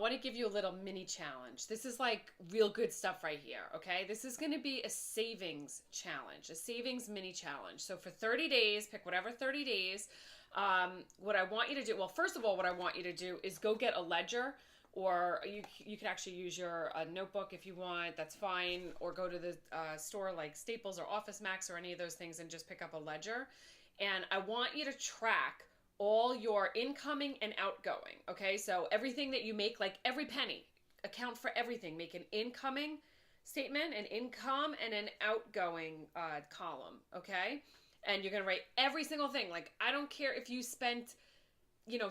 want to give you a little mini challenge. This is like real good stuff right here, okay? This is going to be a savings challenge, a savings mini challenge. So for 30 days, pick whatever 30 days. What I want you to do, well, first of all, what I want you to do is go get a ledger, or you can actually use your notebook if you want, that's fine, or go to the store like Staples or Office Max or any of those things and just pick up a ledger. And I want you to track all your incoming and outgoing, okay? So everything that you make, like every penny, account for everything. Make an incoming statement, an income, and an outgoing column, okay? And you're gonna write every single thing. Like, I don't care if you spent,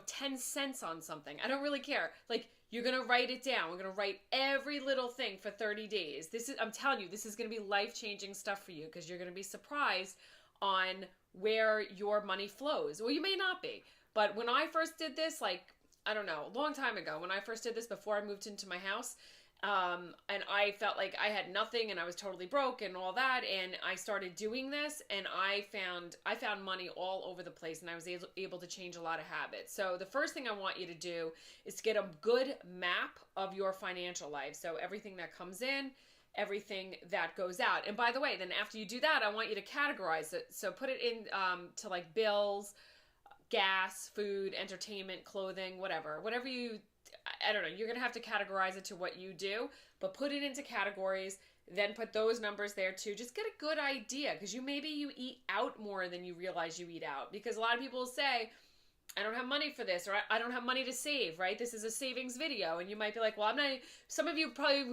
10 cents on something. I don't really care. Like, you're gonna write it down. We're gonna write every little thing for 30 days. I'm telling you, this is gonna be life-changing stuff for you, because you're gonna be surprised on where your money flows. Well, you may not be, but when I first did this, like, I don't know, a long time ago, when I first did this before I moved into my house, and I felt like I had nothing and I was totally broke and all that, and I started doing this, and I found money all over the place, and I was able to change a lot of habits. So the first thing I want you to do is to get a good map of your financial life. So everything that comes in, everything that goes out. And by the way, then after you do that, I want you to categorize it. So put it in to like bills, gas, food, entertainment, clothing, whatever you, I don't know, you're going to have to categorize it to what you do, but put it into categories, then put those numbers there too. Just get a good idea, because maybe you eat out more than you realize you eat out, because a lot of people say, I don't have money for this, or I don't have money to save, right? This is a savings video. And you might be like, well, some of you probably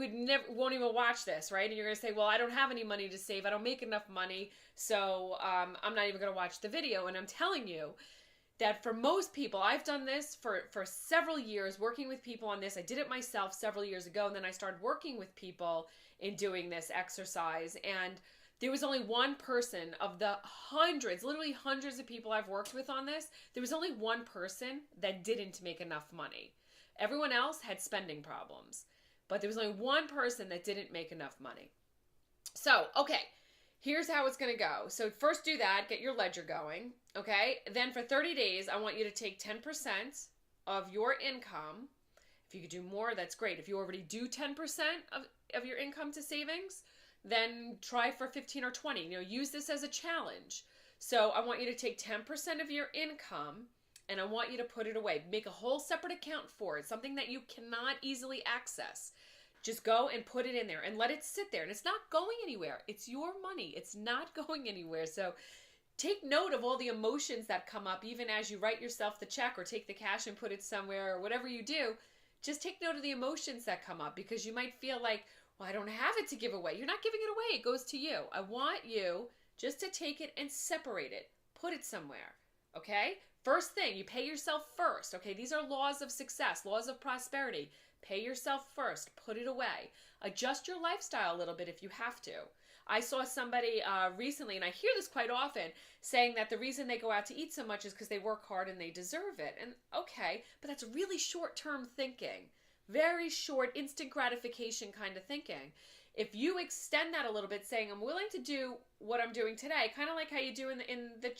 won't even watch this, right? And you're going to say, well, I don't have any money to save. I don't make enough money. So I'm not even going to watch the video. And I'm telling you that for most people, I've done this for several years, working with people on this. I did it myself several years ago. And then I started working with people in doing this exercise. And there was only one person of the hundreds, literally hundreds of people I've worked with on this. There was only one person that didn't make enough money. Everyone else had spending problems, but there was only one person that didn't make enough money. So, okay, here's how it's going to go. So first do that, get your ledger going, okay? Then for 30 days, I want you to take 10% of your income. If you could do more, that's great. If you already do 10% of your income to savings, then try for 15 or 20. Use this as a challenge. So I want you to take 10% of your income, and I want you to put it away. Make a whole separate account for it, something that you cannot easily access. Just go and put it in there and let it sit there. And it's not going anywhere. It's your money. It's not going anywhere. So take note of all the emotions that come up, even as you write yourself the check or take the cash and put it somewhere, or whatever you do. Just take note of the emotions that come up, because you might feel like, well, I don't have it to give away. You're not giving it away. It goes to you. I want you just to take it and separate it. Put it somewhere, okay? First thing, you pay yourself first, okay? These are laws of success, laws of prosperity. Pay yourself first. Put it away. Adjust your lifestyle a little bit if you have to. I saw somebody recently, and I hear this quite often, saying that the reason they go out to eat so much is because they work hard and they deserve it. And okay, but that's really short-term thinking. Very short, instant gratification kind of thinking. If you extend that a little bit, saying, I'm willing to do what I'm doing today, kind of like how you do in the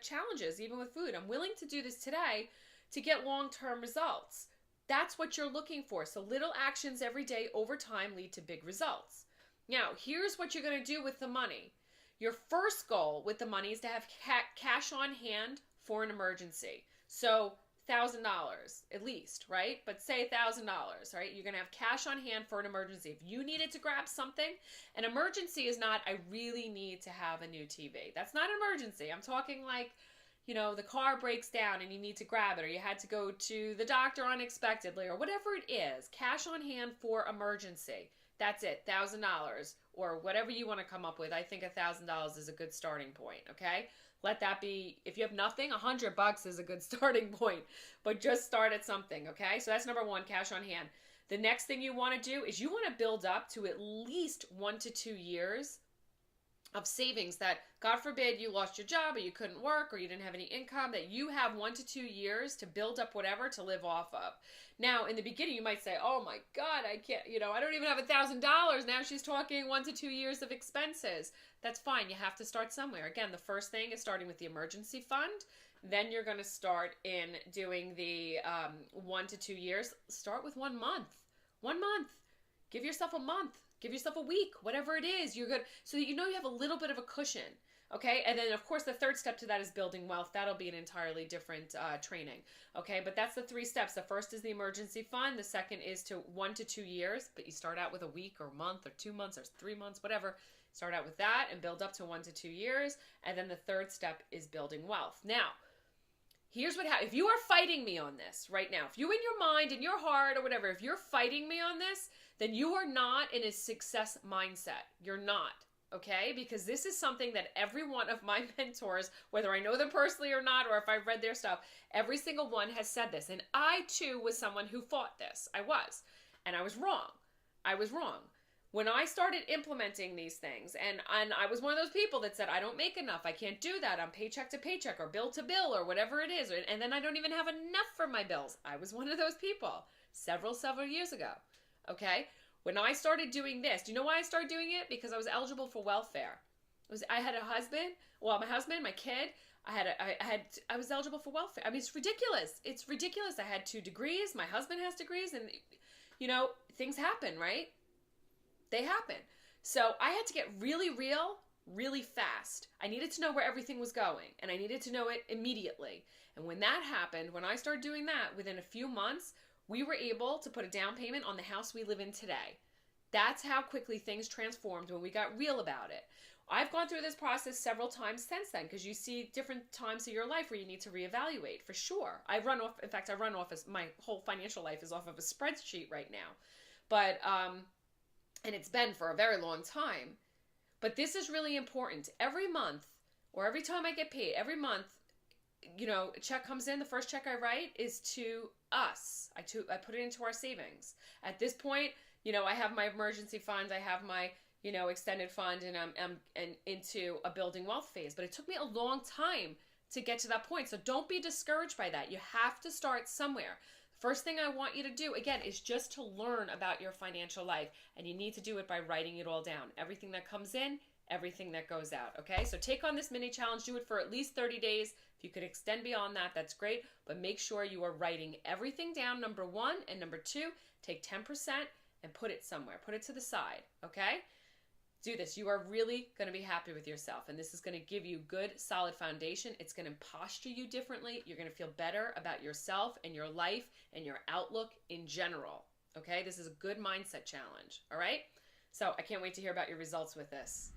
challenges, even with food. I'm willing to do this today to get long-term results. That's what you're looking for. So little actions every day over time lead to big results. Now, here's what you're going to do with the money. Your first goal with the money is to have cash on hand for an emergency. So $1,000 at least, right? But say $1,000, right? You're going to have cash on hand for an emergency. If you needed to grab something, an emergency is not, I really need to have a new TV. That's not an emergency. I'm talking like, the car breaks down and you need to grab it, or you had to go to the doctor unexpectedly, or whatever it is. Cash on hand for emergency. That's it, $1,000, or whatever you want to come up with. I think $1,000 is a good starting point, okay? Let that be, if you have nothing, $100 is a good starting point, but just start at something, okay? So that's number one, cash on hand. The next thing you want to do is you want to build up to at least 1 to 2 years of savings that, God forbid, you lost your job or you couldn't work or you didn't have any income, that you have 1 to 2 years to build up whatever to live off of. Now, in the beginning, you might say, oh my God, I can't, I don't even have $1,000. Now she's talking 1 to 2 years of expenses. That's fine. You have to start somewhere. Again, the first thing is starting with the emergency fund. Then you're going to start in doing the 1 to 2 years. Start with 1 month. 1 month. Give yourself a month. Give yourself a week, whatever it is. You're good. So that you have a little bit of a cushion. Okay. And then, of course, the third step to that is building wealth. That'll be an entirely different training. Okay. But that's the 3 steps. The first is the emergency fund. The second is to 1 to 2 years. But you start out with a week or month or 2 months or 3 months, whatever. Start out with that and build up to 1 to 2 years. And then the third step is building wealth. Now, here's what happens. If you are fighting me on this right now, if you in your mind, in your heart or whatever, if you're fighting me on this, then you are not in a success mindset. You're not, okay? Because this is something that every one of my mentors, whether I know them personally or not, or if I've read their stuff, every single one has said this. And I too was someone who fought this. I was. And I was wrong. I was wrong. When I started implementing these things, and I was one of those people that said, I don't make enough, I can't do that, I'm paycheck to paycheck or bill to bill or whatever it is, and then I don't even have enough for my bills. I was one of those people several years ago, okay? When I started doing this, do you know why I started doing it? Because I was eligible for welfare. I had a husband, my husband, my kid, I was eligible for welfare. I mean, it's ridiculous. It's ridiculous. I had 2 degrees, my husband has degrees, and things happen, right? They happen. So I had to get really real, really fast. I needed to know where everything was going, and I needed to know it immediately. And when that happened, when I started doing that, within a few months, we were able to put a down payment on the house we live in today. That's how quickly things transformed when we got real about it. I've gone through this process several times since then, because you see different times of your life where you need to reevaluate, for sure. I run off my whole financial life is off of a spreadsheet right now. But, and it's been for a very long time. But this is really important. Every month, or every time I get paid, every month, a check comes in. The first check I write is to us. I put it into our savings. At this point, I have my emergency fund. I have my, extended fund, and I'm into a building wealth phase. But it took me a long time to get to that point. So don't be discouraged by that. You have to start somewhere. First thing I want you to do, again, is just to learn about your financial life. And you need to do it by writing it all down. Everything that comes in, everything that goes out, okay? So take on this mini challenge. Do it for at least 30 days. If you could extend beyond that, that's great. But make sure you are writing everything down, number 1. And number 2, take 10% and put it somewhere. Put it to the side, okay? Do this. You are really going to be happy with yourself, and this is going to give you good, solid foundation. It's going to posture you differently. You're going to feel better about yourself and your life and your outlook in general, okay? This is a good mindset challenge, all right? So I can't wait to hear about your results with this.